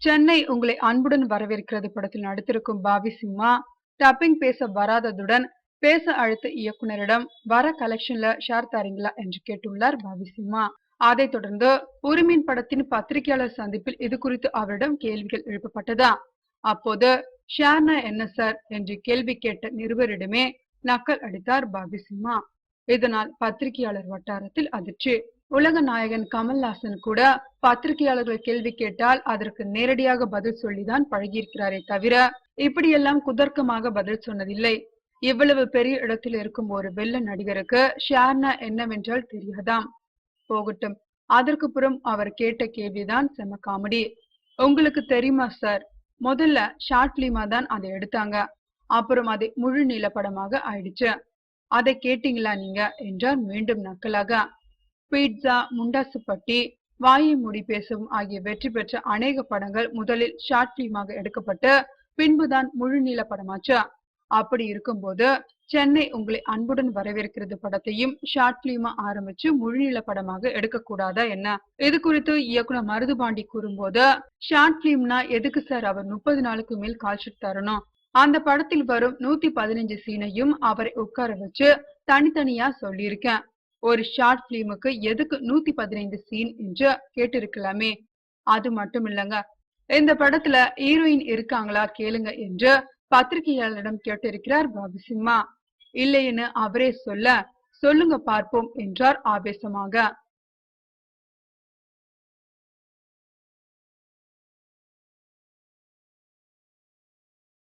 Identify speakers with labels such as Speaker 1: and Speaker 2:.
Speaker 1: சென்னை உங்களை அன்புடன் வரவேற்கிறது படத்தில் நடித்திருக்கும் பாபி சிம்மா டப்பிங் பேச வராததுடன் பேச அழைத்த இயக்குனரிடம் வர கலெக்ஷன்ல ஷேர் தரீங்களா என்று கேட்டுள்ளார் பாபி சிம்மா. அதைத் தொடர்ந்து உரிமையின் படத்தின் பத்திரிகையாளர் சந்திப்பில் இது குறித்து அவரிடம் கேள்விகள் எழுப்பப்பட்டதா. அப்போது ஷேர்னா என்ன சார் என்று கேள்வி கேட்ட நிருபரிடமே நக்கல் அடித்தார் பாபி சிம்மா. இதனால் பத்திரிகையாளர் வட்டாரத்தில் அதிர்ச்சி. உலக நாயகன் கமல்ஹாசன் கூட பத்திரிகையாளர்கள் கேள்வி கேட்டால் அதற்கு நேரடியாக பதில் சொல்லிதான் பழகியிருக்கிறாரே தவிர இப்படியெல்லாம் குதர்க்கமாக பதில் சொன்னதில்லை. இவ்வளவு பெரிய இடத்தில் இருக்கும் ஒரு வெள்ள நடிகருக்கு ஷேர்னா என்னவென்றால் தெரியாதாம். போகட்டும், அதற்கு புறம் அவர் கேட்ட கேள்விதான் செம காமெடி. உங்களுக்கு தெரியுமா சார், முதல்ல ஷார்ட் பிலிமா தான் அதை எடுத்தாங்க, அப்புறம் அதை முழு நீள படமாக ஆயிடுச்சு, அதை கேட்டீங்களா நீங்க என்றார் மீண்டும் நக்கலாக. பீட்சா, முண்டாசுப்பட்டி, வாயை மூடி பேசவும் ஆகிய வெற்றி பெற்ற அநேக படங்கள் முதலில் ஷார்ட் பிலிமாக எடுக்கப்பட்டு பின்புதான் முழு நீள படமாச்சு. அப்படி இருக்கும்போது சென்னை உங்களை அன்புடன் வரவேற்கிறது படத்தையும் ஷார்ட் பிலிமா ஆரம்பிச்சு முழு நீள படமாக எடுக்க கூடாதா என்ன? இது குறித்து இயக்குனர் மருதுபாண்டி கூறும்போது, ஷார்ட் பிலிம்னா எதுக்கு சார் அவர் 30 நாளுக்கு மேல் கால்ஷீட் தரணும்? அந்த படத்தில் வரும் 115 சீனையும் அவரை உட்கார வச்சு தனித்தனியா சொல்லியிருக்கேன். ஒரு ஷார்ட் பிலிமுக்கு எதுக்கு 115 சீன் என்று கேட்டிருக்கலாமே. அது மட்டும் இல்லங்க, இந்த படத்துல ஹீரோயின் இருக்காங்களா கேளுங்க என்று பத்திரிகையாளரிடம் கேட்டிருக்கிறார் பாபி சிம்மா. இல்லைன்னு அவரே சொல்லுங்க பார்ப்போம் என்றார் ஆவேசமாக.